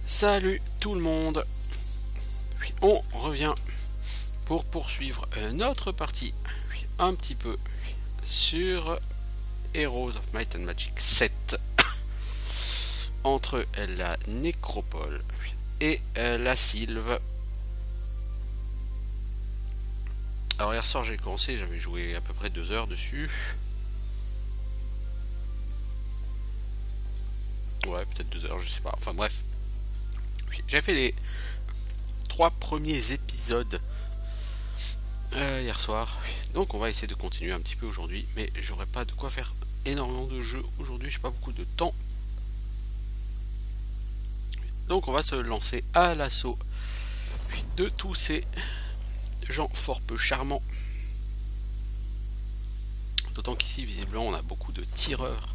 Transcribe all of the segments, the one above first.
Salut tout le monde. On revient pour poursuivre notre partie un petit peu sur Heroes of Might and Magic 7 entre la nécropole et la sylve. Alors hier soir j'ai commencé, j'avais joué à peu près 2 heures dessus. Ouais, peut-être 2 heures, je sais pas. Enfin bref. J'ai fait les 3 premiers épisodes hier soir. Donc on va essayer de continuer un petit peu aujourd'hui. Mais j'aurai pas de quoi faire énormément de jeux aujourd'hui. J'ai pas beaucoup de temps. Donc on va se lancer à l'assaut de tous ces gens fort peu charmants. D'autant qu'ici visiblement on a beaucoup de tireurs.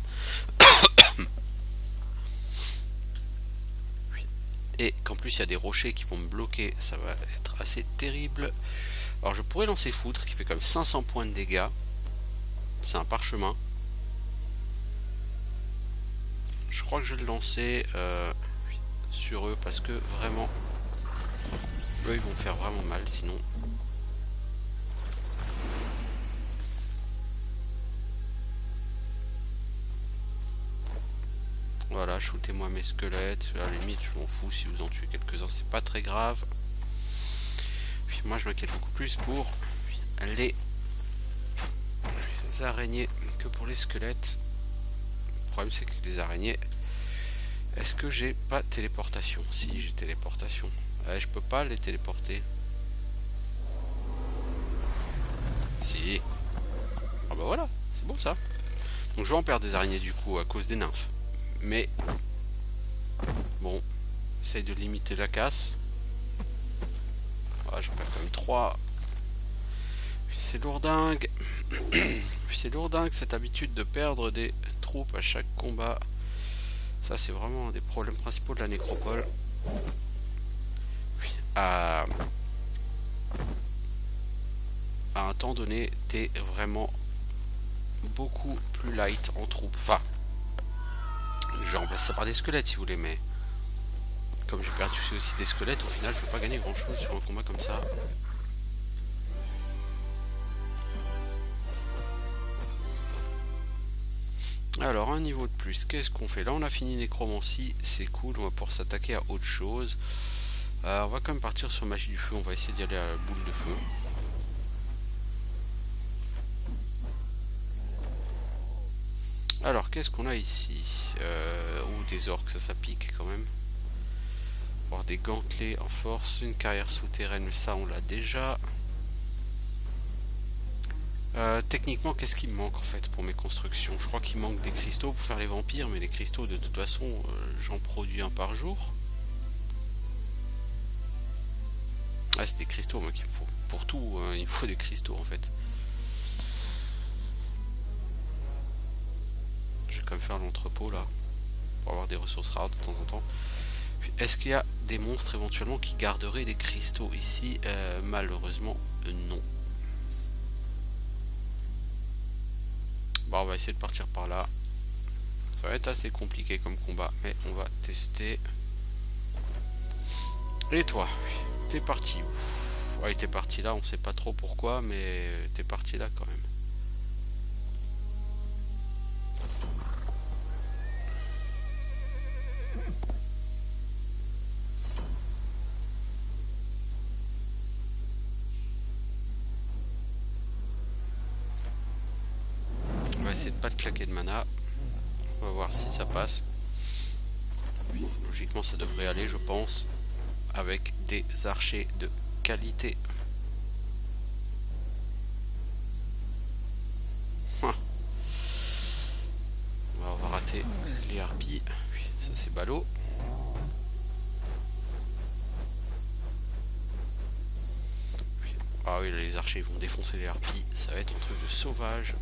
Et qu'en plus il y a des rochers qui vont me bloquer. Ça va être assez terrible. Alors je pourrais lancer Foudre qui fait comme 500 points de dégâts. C'est un parchemin. Je crois que je vais le lancer sur eux parce que vraiment eux ils vont faire vraiment mal sinon. Voilà, shootez-moi mes squelettes. À la limite je m'en fous si vous en tuez quelques-uns, c'est pas très grave. Puis moi je m'inquiète beaucoup plus pour les araignées que pour les squelettes. Le problème c'est que les araignées, est-ce que j'ai pas téléportation? Si, j'ai téléportation. Je peux pas les téléporter. Si. Ah bah voilà, c'est bon ça. Donc je vais en perdre des araignées du coup à cause des nymphes. Mais bon, essaye de limiter la casse. J'en perds quand même 3. C'est lourdingue. C'est lourdingue cette habitude de perdre des troupes à chaque combat. Ça c'est vraiment un des problèmes principaux de la nécropole. À un temps donné, t'es vraiment beaucoup plus light en troupes. Enfin, je remplace ça par des squelettes si vous voulez, mais comme j'ai perdu aussi des squelettes, au final je ne peux pas gagner grand chose sur un combat comme ça. Alors un niveau de plus, qu'est-ce qu'on fait? Là on a fini nécromancie, c'est cool, on va pouvoir s'attaquer à autre chose. On va quand même partir sur magie du feu, on va essayer d'y aller à la boule de feu. Alors qu'est-ce qu'on a ici? Des orques, ça pique quand même. Avoir des gantelets en force, une carrière souterraine, mais ça on l'a déjà. Techniquement, qu'est-ce qui me manque en fait pour mes constructions? Je crois qu'il manque des cristaux pour faire les vampires, mais les cristaux de toute façon j'en produis un par jour. Ah, c'est des cristaux moi qu'il me faut. Pour tout, il me faut des cristaux en fait. Je vais quand même faire l'entrepôt là, pour avoir des ressources rares de temps en temps. Est-ce qu'il y a des monstres éventuellement qui garderaient des cristaux ici? Malheureusement non. Bon, on va essayer de partir par là. Ça va être assez compliqué comme combat, mais on va tester. Et toi, t'es parti où? Ouais, t'es parti là, on sait pas trop pourquoi, mais t'es parti là quand même. On va essayer de pas te claquer de mana. On va voir si ça passe. Logiquement ça devrait aller je pense. Avec des archers de qualité. On va rater les harpies. Ça c'est ballot. Ah oui, les archers vont défoncer les harpies. Ça va être un truc de sauvage.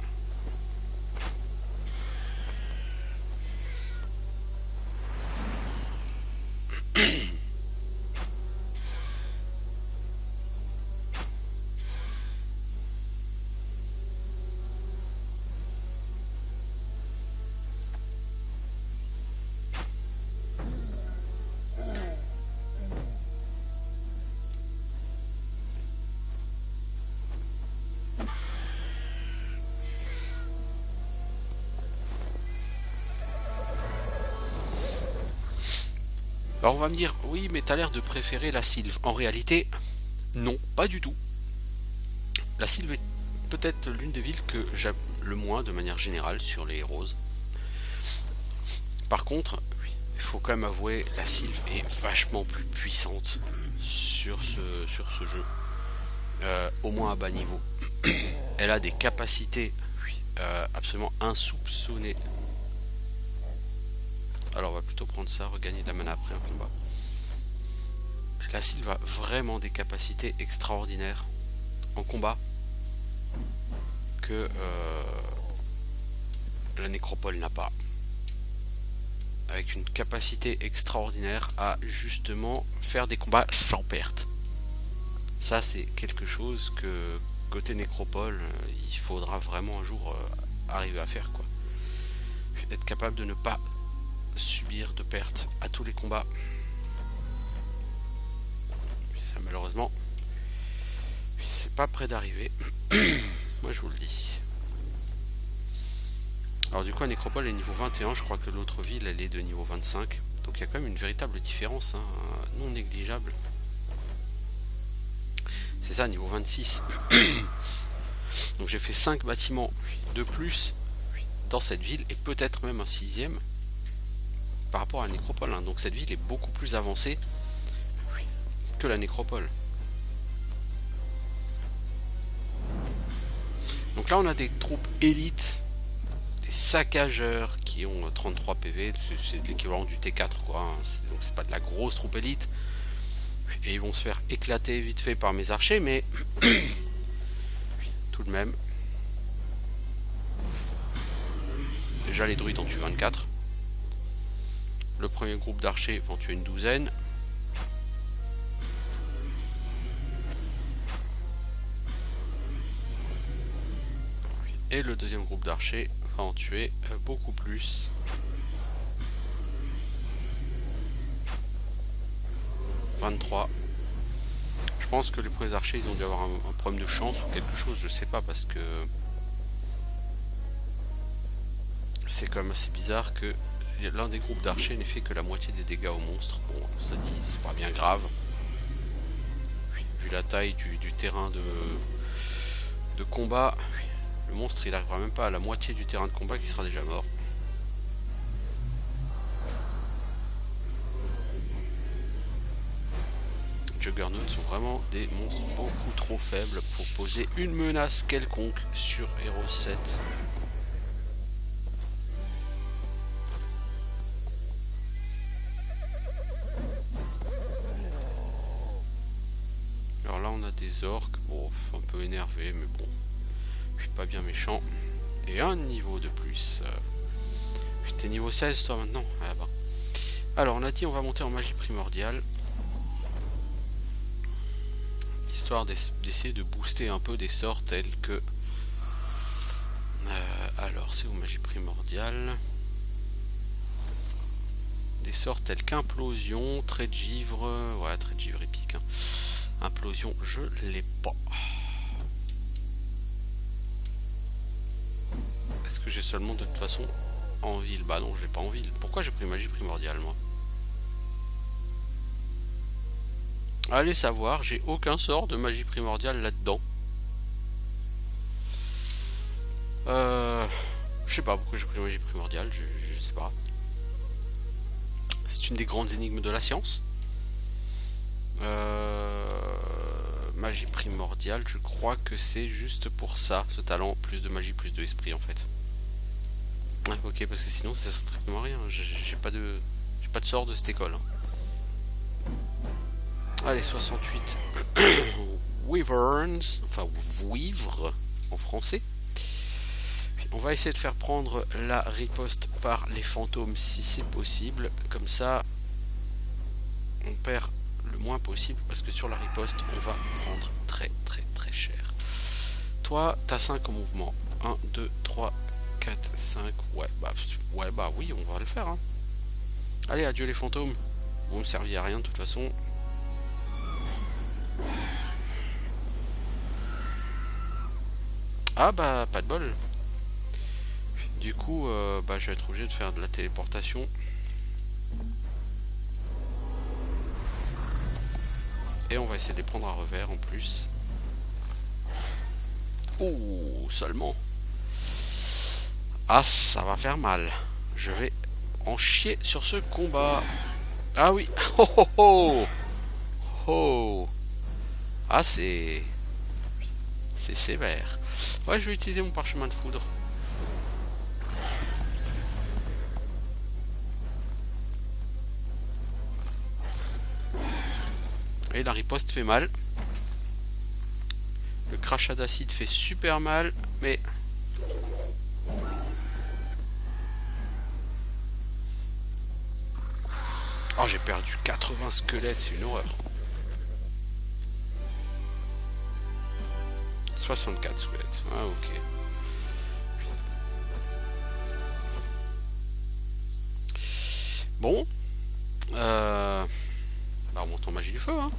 Alors on va me dire, oui mais t'as l'air de préférer la Sylve. En réalité, non, pas du tout. La Sylve est peut-être l'une des villes que j'aime le moins de manière générale sur les Heroes. Par contre, il faut quand même avouer, la Sylve est vachement plus puissante sur ce jeu. Au moins à bas niveau. Elle a des capacités absolument insoupçonnées. Alors on va plutôt prendre ça, regagner de la mana après un combat. La Sylve a vraiment des capacités extraordinaires en combat que la Nécropole n'a pas. Avec une capacité extraordinaire à justement faire des combats sans perte. Ça c'est quelque chose que côté Nécropole il faudra vraiment un jour arriver à faire quoi. Être capable de ne pas subir de pertes à tous les combats. Ça malheureusement c'est pas près d'arriver. Moi je vous le dis. Alors du coup, la Nécropole est niveau 21, je crois que l'autre ville elle est de niveau 25. Donc il y a quand même une véritable différence, hein, non négligeable. C'est ça, niveau 26. Donc j'ai fait 5 bâtiments de plus dans cette ville, et peut-être même un 6ème par rapport à la Nécropole. Hein. Donc cette ville est beaucoup plus avancée que la Nécropole. Donc là on a des troupes élites, des saccageurs qui ont 33 PV, c'est l'équivalent du T4 quoi, hein. Donc c'est pas de la grosse troupe élite. Et ils vont se faire éclater vite fait par mes archers, mais tout de même. Déjà les druides en tuent 24. Le premier groupe d'archers va en tuer une douzaine. Et le deuxième groupe d'archers va en tuer beaucoup plus. 23. Je pense que les premiers archers ils ont dû avoir un problème de chance ou quelque chose, je sais pas, parce que c'est quand même assez bizarre que l'un des groupes d'archers n'ait fait que la moitié des dégâts aux monstres. Bon, ça dit, c'est pas bien grave. Vu la taille du terrain de combat, le monstre il arrivera même pas à la moitié du terrain de combat qui sera déjà mort. Juggernauts sont vraiment des monstres beaucoup trop faibles pour poser une menace quelconque sur Heroes 7. Alors là on a des orques, bon, un peu énervés mais bon, je suis pas bien méchant. Et un niveau de plus. T'es niveau 16 toi maintenant? Ah bah. Alors on a dit on va monter en magie primordiale. Histoire d'essayer de booster un peu des sorts tels que... alors c'est où magie primordiale? Des sorts tels qu'implosion, trait de givre... Ouais, trait de givre épique. Hein. Implosion, je l'ai pas. Est-ce que j'ai seulement de toute façon en ville? Bah non, je l'ai pas en ville. Pourquoi j'ai pris magie primordiale moi? Allez savoir, j'ai aucun sort de magie primordiale là-dedans. Je sais pas pourquoi j'ai pris magie primordiale, je sais pas. C'est une des grandes énigmes de la science. Magie primordiale, je crois que c'est juste pour ça, ce talent, plus de magie, plus de esprit en fait. Ouais, ok, parce que sinon ça sert strictement rien, j'ai pas de sort de cette école. Hein. Allez, 68 Wyverns, enfin Vouivres en français. Puis on va essayer de faire prendre la riposte par les fantômes si c'est possible. Comme ça, on perd le moins possible parce que sur la riposte, on va prendre très cher. Toi, t'as 5 en mouvement. 1, 2, 3, 4, 5. Ouais, bah oui, on va le faire. Hein. Allez, adieu les fantômes. Vous me serviez à rien de toute façon. Ah bah pas de bol. Du coup je vais être obligé de faire de la téléportation. Et on va essayer de les prendre à revers en plus. Oh, seulement. Ah, ça va faire mal. Je vais en chier sur ce combat. Ah oui. Oh oh oh. Oh. Ah, c'est sévère. Ouais, je vais utiliser mon parchemin de foudre. Et la riposte fait mal. Le crachat d'acide fait super mal, mais... Oh, j'ai perdu 80 squelettes, c'est une horreur. 64 squelettes, ah ok. Bon. Bah, remontons magie du feu, hein.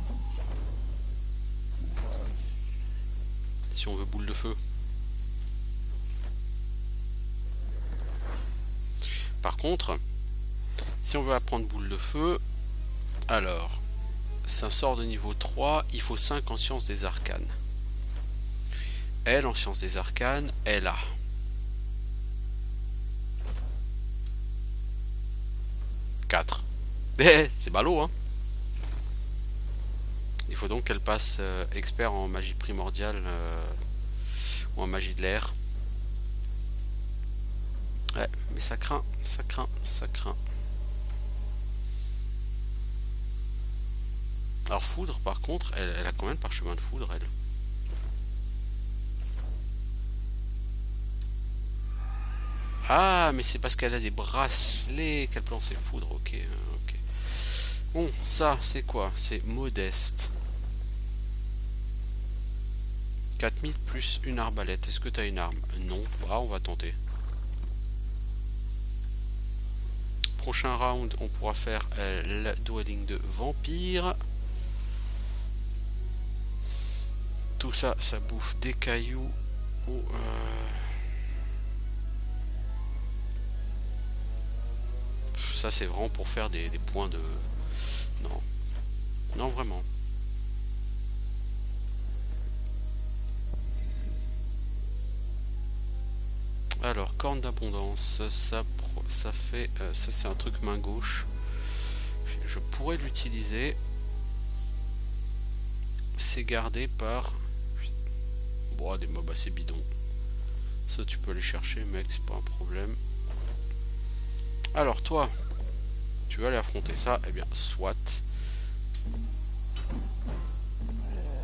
Si on veut boule de feu. Par contre, si on veut apprendre boule de feu, alors, c'est un sort de niveau 3, il faut 5 en sciences des arcanes. Elle, en sciences des arcanes, elle a 4. C'est ballot, hein. Il faut donc qu'elle passe expert en magie primordiale ou en magie de l'air. Ouais, mais ça craint, ça craint, ça craint. Alors foudre, par contre, elle a combien de parchemins de foudre, elle? Ah, mais c'est parce qu'elle a des bracelets qu'elle peut lancer foudre, ok, ok. Bon, ça, c'est quoi? C'est modeste. 4000 plus une arbalète. Est-ce que tu as une arme? Non. Ah, on va tenter. Prochain round, on pourra faire le dueling de vampire. Tout ça, ça bouffe des cailloux. Ou ça, c'est vraiment pour faire des points de... Non. Non, vraiment. Alors, corne d'abondance, ça fait... ça, c'est un truc main gauche. Je pourrais l'utiliser. C'est gardé par... Bon, des mobs assez bidons. Ça, tu peux aller chercher, mec, c'est pas un problème. Alors, toi, tu vas aller affronter ça. Eh bien, soit.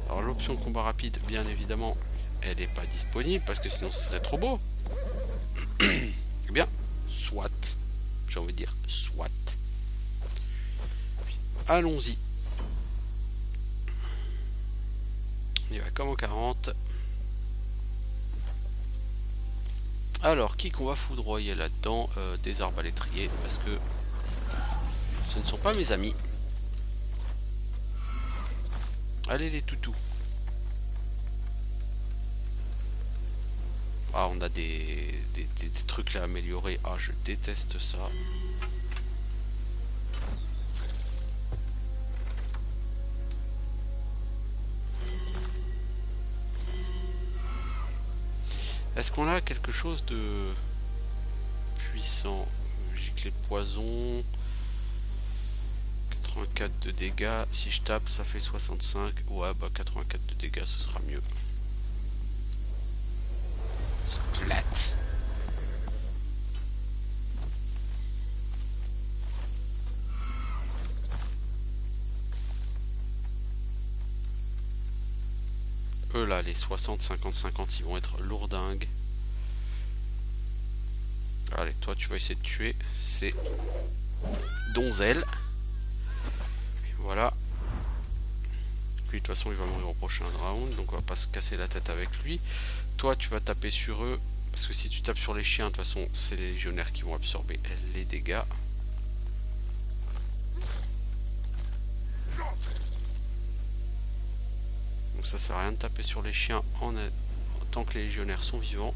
Alors, l'option combat rapide, bien évidemment, elle n'est pas disponible parce que sinon ce serait trop beau. Eh bien, soit. J'ai envie de dire soit. Allons-y. On y va comme en 40. Alors, qui qu'on va foudroyer là-dedans? Des arbalétriers, parce que ce ne sont pas mes amis. Allez les toutous. Ah, on a des trucs là à améliorer. Ah, je déteste ça. Est-ce qu'on a quelque chose de puissant? Giclée de poison. 84 de dégâts. Si je tape, ça fait 65. Ouais, bah 84 de dégâts, ce sera mieux. Splat. Eux là, les 60, 50, 50, ils vont être lourdingues. Allez, toi tu vas essayer de tuer ces donzelles. Voilà. Lui de toute façon il va mourir au prochain round, donc on va pas se casser la tête avec lui. Toi tu vas taper sur eux, parce que si tu tapes sur les chiens, de toute façon c'est les légionnaires qui vont absorber les dégâts. Donc ça sert à rien de taper sur les chiens en tant que les légionnaires sont vivants.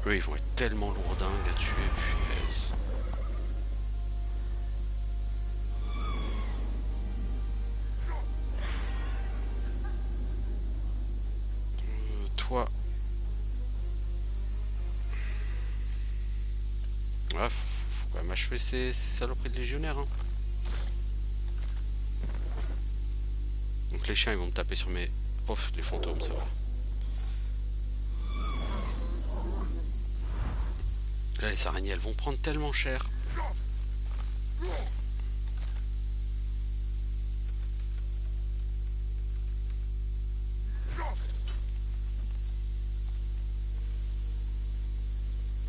Eux, ils vont être tellement lourdingues à tuer, punaise. Toi... Ouais, faut quand même achever ces saloperies de légionnaires, hein. Donc les chiens, ils vont me taper sur mes... Oh, les fantômes, ça va. Là, les araignées, elles vont prendre tellement cher.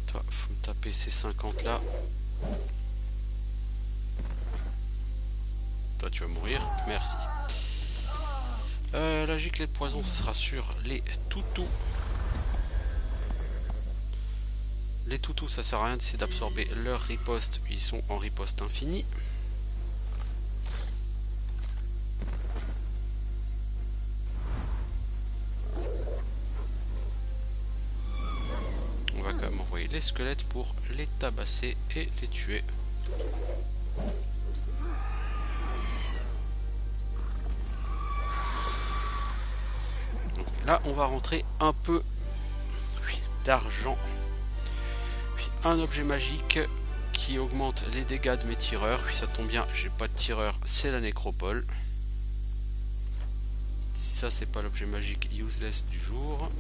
Toi, faut me taper ces 50 là. Toi, tu vas mourir. Merci. La giclée de poison, ce sera sur les toutous. Les toutous, ça sert à rien d'essayer d'absorber leur riposte. Ils sont en riposte infinie. On va quand même envoyer les squelettes pour les tabasser et les tuer. Donc là, on va rentrer un peu d'argent. Un objet magique qui augmente les dégâts de mes tireurs. Puis ça tombe bien, j'ai pas de tireur, c'est la nécropole. Si ça c'est pas l'objet magique useless du jour.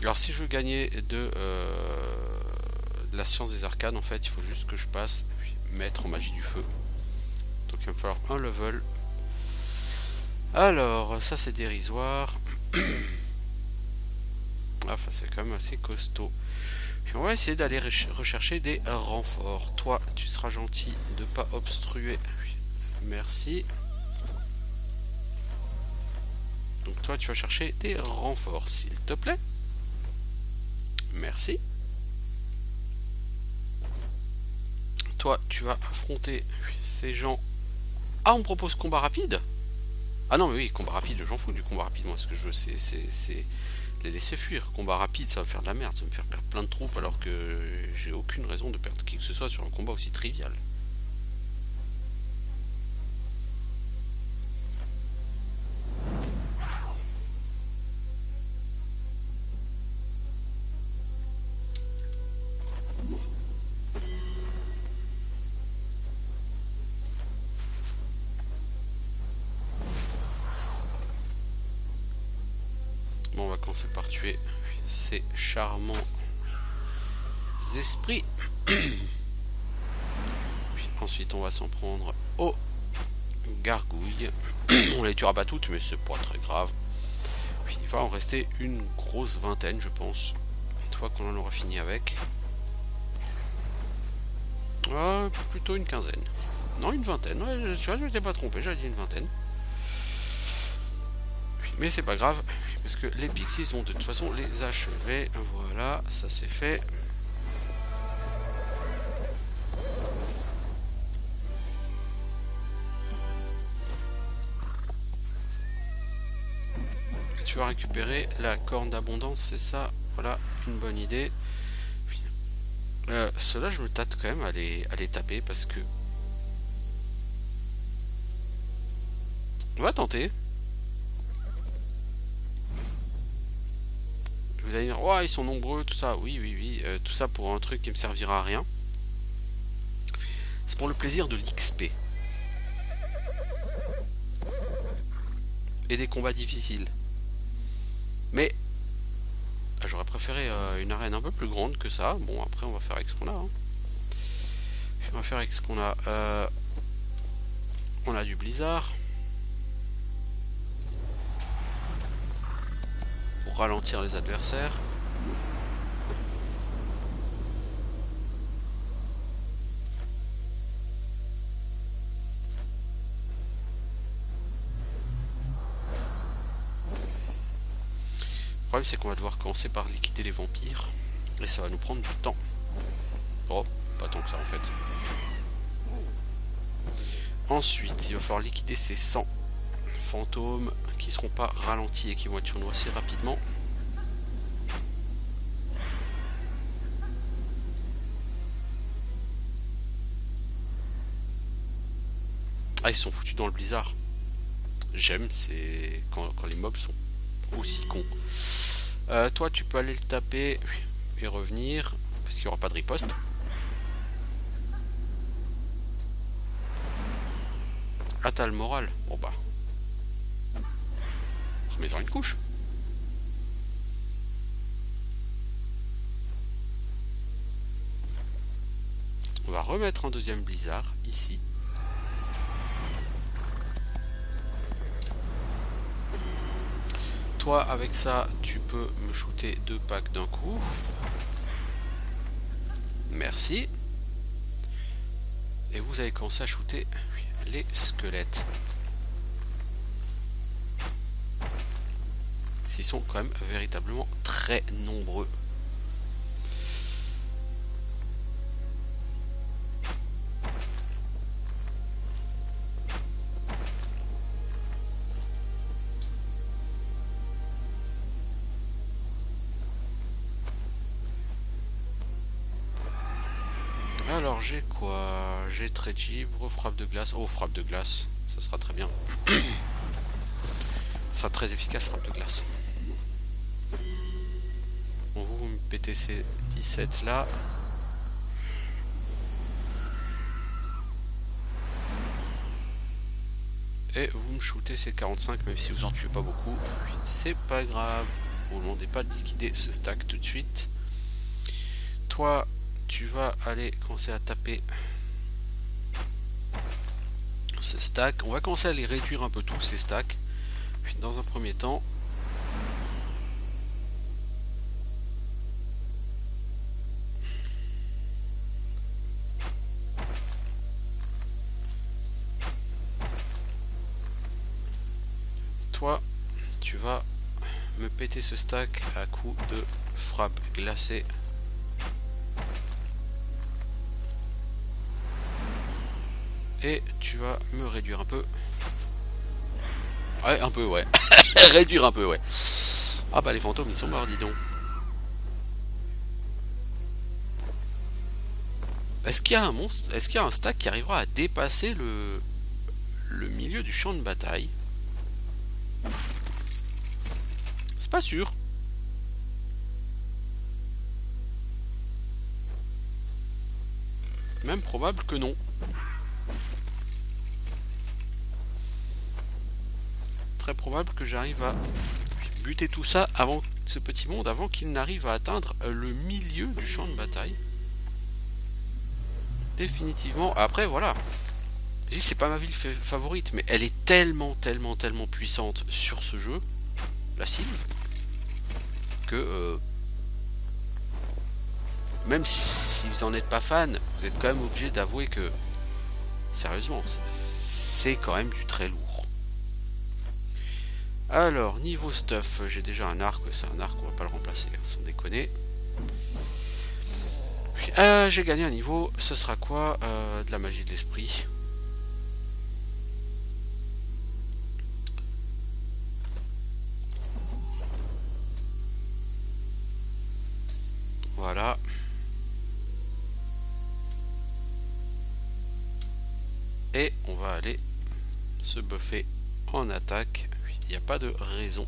Alors si je veux gagner de la science des arcanes, en fait il faut juste que je passe maître en magie du feu. Donc il va me falloir un level. Alors ça c'est dérisoire. Enfin, c'est quand même assez costaud. Puis on va essayer d'aller rechercher des renforts. Toi, tu seras gentil de pas obstruer. Merci. Donc toi, tu vas chercher des renforts, s'il te plaît. Merci. Toi, tu vas affronter ces gens. Ah, on propose combat rapide? Ah non, mais oui, combat rapide, j'en fous du combat rapide. Moi, ce que je veux, c'est les laisser fuir. Combat rapide, ça va faire de la merde, ça va me faire perdre plein de troupes alors que j'ai aucune raison de perdre qui que ce soit sur un combat aussi trivial. Bon, on va commencer par tuer ces charmants esprits. Puis ensuite, on va s'en prendre aux gargouilles. On les tuera pas toutes, mais c'est pas très grave. Puis il va en rester une grosse vingtaine, je pense. Une fois qu'on en aura fini avec. Plutôt une quinzaine. Non, une vingtaine. Ouais, tu vois, je m'étais pas trompé, j'avais dit une vingtaine. Mais c'est pas grave, parce que les pixies vont de toute façon les achever. Voilà, ça c'est fait. Tu vas récupérer la corne d'abondance, c'est ça? Voilà, une bonne idée. Ceux-là, je me tâte quand même à les taper parce que... On va tenter. Vous allez dire, ouais, ils sont nombreux, tout ça. Oui, oui, oui. Tout ça pour un truc qui me servira à rien. C'est pour le plaisir de l'XP. Et des combats difficiles. Mais j'aurais préféré une arène un peu plus grande que ça. Bon, après, on va faire avec ce qu'on a. Hein. On va faire avec ce qu'on a. On a du blizzard. Pour ralentir les adversaires. Le problème, c'est qu'on va devoir commencer par liquider les vampires. Et ça va nous prendre du temps. Oh, pas tant que ça en fait. Ensuite, il va falloir liquider ces 100 fantômes qui seront pas ralentis et qui vont être sur nous assez rapidement. Ah, ils sont foutus dans le blizzard. J'aime, c'est quand les mobs sont aussi cons. Toi, tu peux aller le taper et revenir, parce qu'il n'y aura pas de riposte. Ah, t'as le moral. Bon bah. Remets-en une couche. On va remettre un deuxième blizzard, ici. Toi, avec ça, tu peux me shooter 2 packs d'un coup. Merci. Et vous allez commencer à shooter les squelettes. Ils sont quand même véritablement très nombreux. Alors j'ai quoi? J'ai trait de gibre, frappe de glace. Oh, frappe de glace, ça sera très bien. Ça sera très efficace, frappe de glace. Bon, vous me pétez ces 17 là. Et vous me shootez ces 45, même si vous en tuez pas beaucoup. C'est pas grave. Vous ne demandez pas de liquider ce stack tout de suite. Toi, tu vas aller commencer à taper ce stack. On va commencer à les réduire un peu tous ces stacks. Puis dans un premier temps, toi, tu vas me péter ce stack à coup de frappe glacée. Et tu vas me réduire un peu. Ouais, un peu, ouais. Réduire un peu, ouais. Ah bah les fantômes, ils sont morts, dis donc. Est-ce qu'il y a un monstre? Est-ce qu'il y a un stack qui arrivera à dépasser le milieu du champ de bataille? C'est pas sûr. Même probable que non. Très probable que j'arrive à buter tout ça avant ce petit monde, avant qu'il n'arrive à atteindre le milieu du champ de bataille. Définitivement. Après, voilà. Je dis, c'est pas ma ville favorite, mais elle est tellement puissante sur ce jeu, la Sylve, que même si vous en êtes pas fan, vous êtes quand même obligé d'avouer que, sérieusement, c'est quand même du très lourd. Alors, niveau stuff, j'ai déjà un arc, c'est un arc, on va pas le remplacer, hein, sans déconner. J'ai gagné un niveau, ce sera quoi? De la magie de l'esprit. Voilà. Et on va aller se buffer en attaque. Il n'y a pas de raison.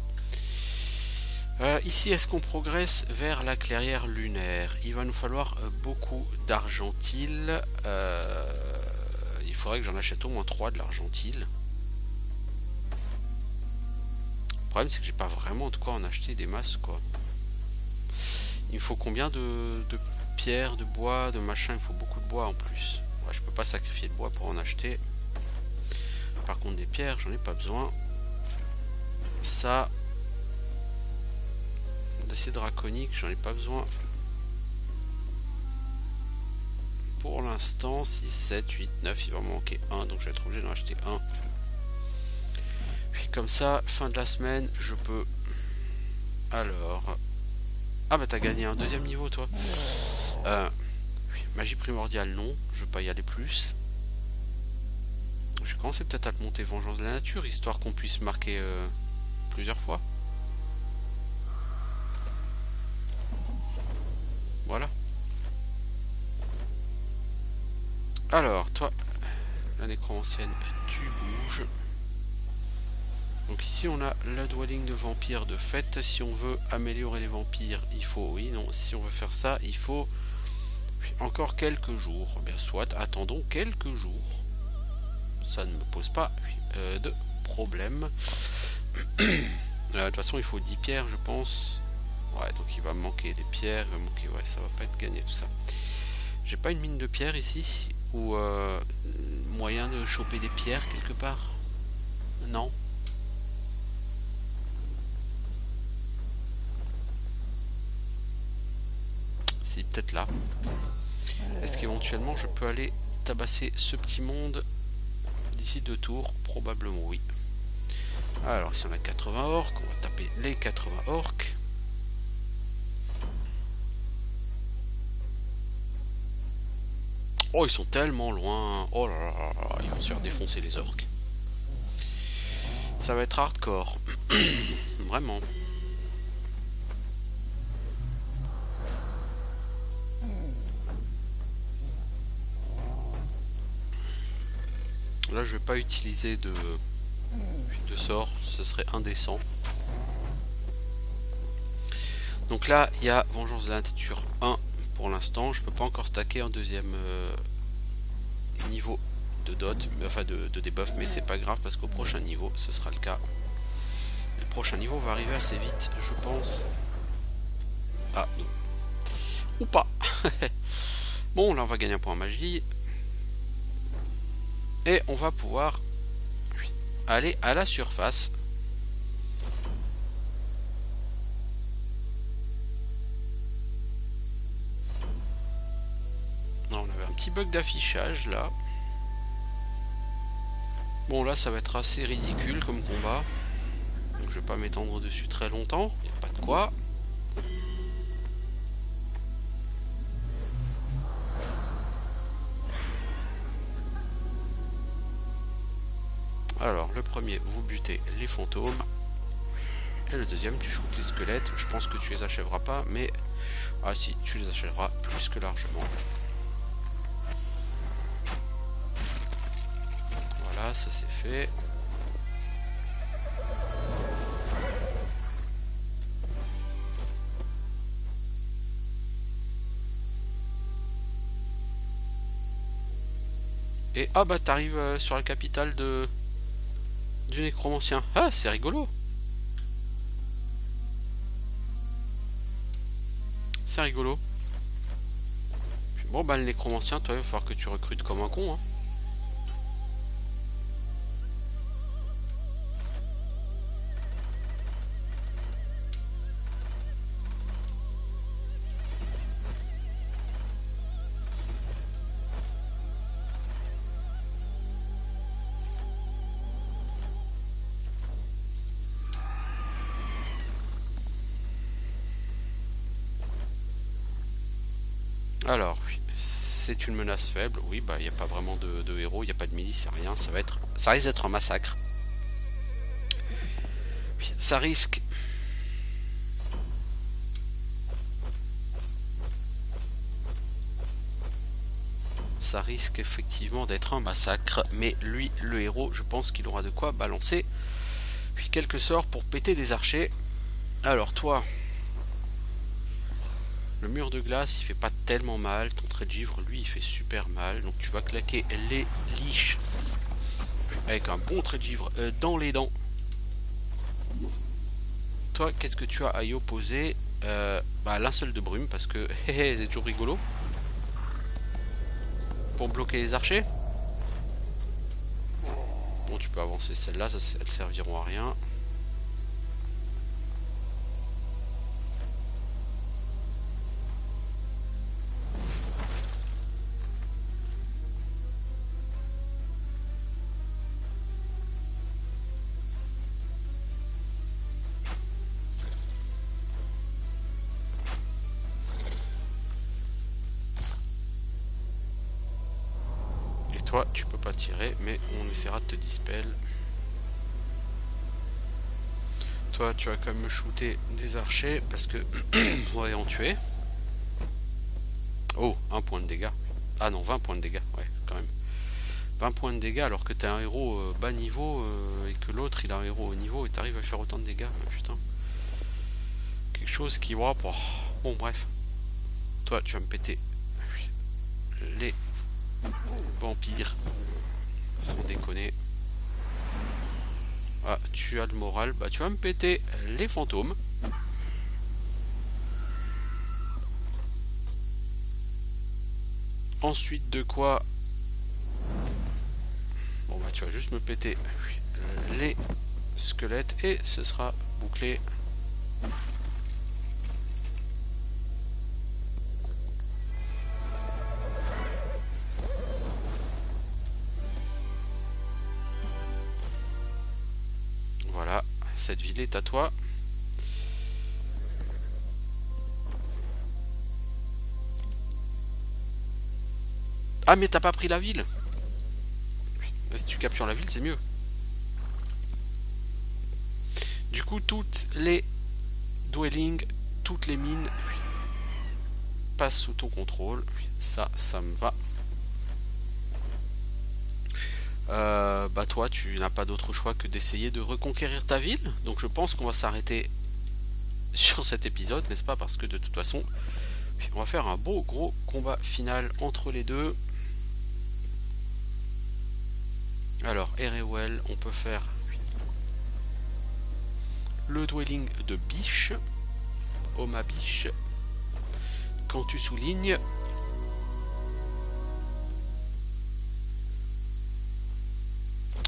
Ici, est-ce qu'on progresse vers la clairière lunaire? Il va nous falloir beaucoup d'argentile. Il faudrait que j'en achète au moins 3 de l'argentile. Le problème, c'est que j'ai pas vraiment de quoi en acheter des masses, quoi. Il me faut combien de pierres, de bois, de machin? Il me faut beaucoup de bois en plus. Ouais, je peux pas sacrifier de bois pour en acheter. Par contre, des pierres, j'en ai pas besoin. Ça, d'acier draconique, j'en ai pas besoin. Pour l'instant, 6, 7, 8, 9, il va me manquer 1, donc je vais être obligé d'en acheter 1. Puis comme ça, fin de la semaine, je peux... Alors... Ah bah t'as gagné un deuxième niveau, toi. Magie primordiale, non, je veux pas y aller plus. je commençais peut-être à le monter Vengeance de la Nature, histoire qu'on puisse marquer plusieurs fois. Voilà. Alors, toi, la nécromancienne, tu bouges. Donc ici, on a la dwelling de vampires de fait. Si on veut améliorer les vampires, il faut... Oui, non, si on veut faire ça, il faut encore quelques jours. Bien, soit, attendons quelques jours. Ça ne me pose pas de problème. De toute façon, il faut 10 pierres, je pense. Ouais, donc il va me manquer des pierres. Il va manquer... Ouais, ça va pas être gagné tout ça. J'ai pas une mine de pierres ici? Ou moyen de choper des pierres quelque part? Non. Si, peut-être là. Est-ce qu'éventuellement je peux aller tabasser ce petit monde d'ici 2 tours? Probablement oui. Alors ici on a 80 orques, on va taper les 80 orques. Oh, ils sont tellement loin. Oh là là là, ils vont se faire défoncer les orques. Ça va être hardcore. Vraiment. Là, je vais pas utiliser de sort, ce serait indécent. Donc là, il y a Vengeance de la Nature 1 pour l'instant. Je peux pas encore stacker un deuxième niveau de dot, enfin de debuff, mais c'est pas grave parce qu'au prochain niveau, ce sera le cas. Le prochain niveau va arriver assez vite, je pense. Ah, non. Ou pas. Bon, là, on va gagner un point magie. Et on va pouvoir aller à la surface. Non, on avait un petit bug d'affichage là. Bon, là ça va être assez ridicule comme combat. Donc je vais pas m'étendre dessus très longtemps. Il n'y a pas de quoi. Alors, le premier, vous butez les fantômes. Et le deuxième, tu shootes les squelettes. Je pense que tu les achèveras pas, mais... Ah si, tu les achèveras plus que largement. Voilà, ça c'est fait. Et ah bah t'arrives sur la capitale du nécromancien. Ah, c'est rigolo. C'est rigolo. Bon bah le nécromancien, toi il va falloir que tu recrutes comme un con, hein. Alors, c'est une menace faible. Oui, bah il n'y a pas vraiment de héros, il n'y a pas de milice, il n'y a rien. Ça risque d'être un massacre. Ça risque. Ça risque effectivement d'être un massacre. Mais lui, le héros, je pense qu'il aura de quoi balancer. Puis quelques sorts pour péter des archers. Alors toi, le mur de glace, il fait pas tellement mal. Ton trait de givre, lui, il fait super mal. Donc tu vas claquer les liches avec un bon trait de givre dans les dents. Toi, qu'est-ce que tu as à y opposer? Bah, linceul de brume, parce que c'est toujours rigolo. Pour bloquer les archers. Bon, tu peux avancer celles-là, elles serviront à rien. Toi, tu peux pas tirer, mais on essaiera de te dispel. Toi, tu vas quand même me shooter des archers, parce que on va en tuer. Oh, 1 point de dégâts. Ah non, 20 points de dégâts, ouais, quand même. 20 points de dégâts alors que t'es un héros bas niveau et que l'autre il a un héros haut niveau et t'arrives à faire autant de dégâts, putain. Quelque chose qui... Oh, bon, bref. Toi, tu vas me péter les vampires. Sans déconner. Ah, tu as le moral. Bah, tu vas me péter les fantômes. Ensuite de quoi... Bon, bah, tu vas juste me péter les squelettes et ce sera bouclé. Voilà, cette ville est à toi. Ah, mais t'as pas pris la ville. Si tu captures la ville, c'est mieux. Du coup, toutes les dwellings, toutes les mines passent sous ton contrôle. Ça me va. Bah toi, tu n'as pas d'autre choix que d'essayer de reconquérir ta ville. Donc je pense qu'on va s'arrêter sur cet épisode, n'est-ce pas? Parce que de toute façon, on va faire un beau gros combat final entre les deux. Alors, Erewell, on peut faire le dwelling de Biche, Oma Biche. Quand tu soulignes,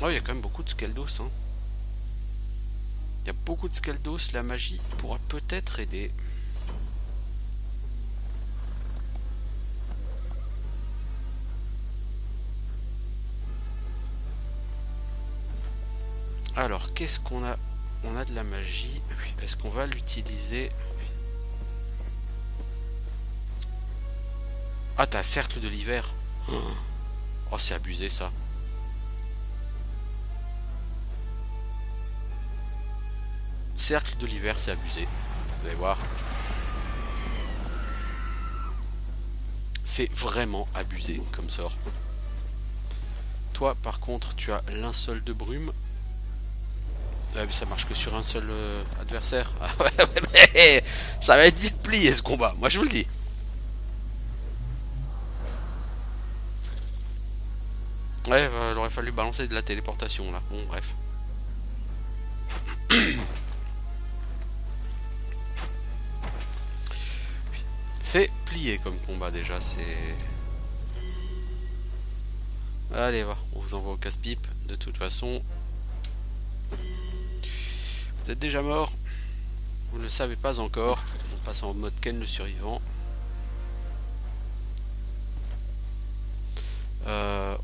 oh, il y a quand même beaucoup de Skeldos, hein. Il y a beaucoup de Skeldos, la magie pourra peut-être aider. Alors, qu'est-ce qu'on a? On a de la magie. Est-ce qu'on va l'utiliser? Ah, t'as cercle de l'hiver. Oh, c'est abusé ça. Cercle de l'hiver, c'est abusé. Vous allez voir. C'est vraiment abusé comme sort. Toi, par contre, tu as linceul de brume. Mais ça marche que sur un seul adversaire. Ah ouais, mais ça va être vite plié ce combat, moi je vous le dis. Ouais, il aurait fallu balancer de la téléportation là. Bon, bref. C'est plié comme combat déjà, c'est... Allez, va, on vous envoie au casse-pipe. De toute façon, vous êtes déjà mort. Vous ne le savez pas encore. On passe en mode Ken le survivant.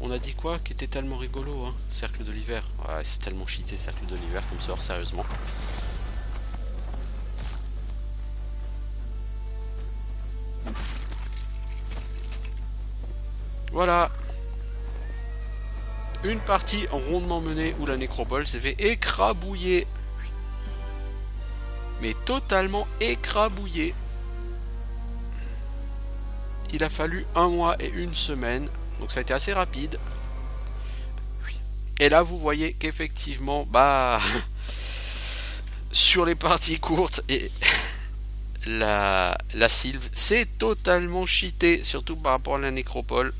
On a dit quoi qui était tellement rigolo, hein? Cercle de l'hiver. Ouais, c'est tellement cheaté, cercle de l'hiver comme sort, sérieusement. Voilà. Une partie rondement menée où la nécropole s'est fait écrabouiller. Mais totalement écrabouiller. Il a fallu 1 mois et 1 semaine. Donc ça a été assez rapide. Et là vous voyez qu'effectivement, bah, sur les parties courtes et la sylve, c'est totalement cheaté, surtout par rapport à la nécropole.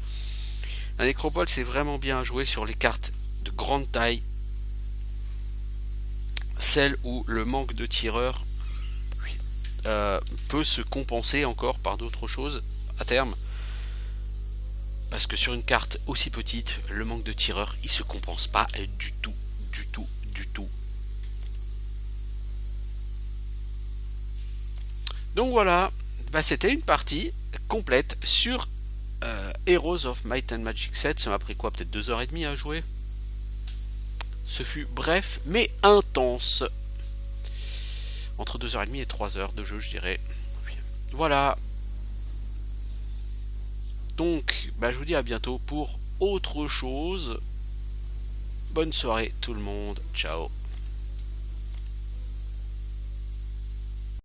La nécropole, c'est vraiment bien joué sur les cartes de grande taille. Celle où le manque de tireurs peut se compenser encore par d'autres choses à terme. Parce que sur une carte aussi petite, le manque de tireurs, il se compense pas du tout, du tout, du tout. Donc voilà, bah c'était une partie complète sur Heroes of Might and Magic 7. Ça m'a pris quoi, peut-être 2h30 à jouer. Ce fut bref mais intense. Entre 2h30 et 3h de jeu, je dirais. Voilà. Donc, bah, je vous dis à bientôt pour autre chose. Bonne soirée tout le monde, ciao.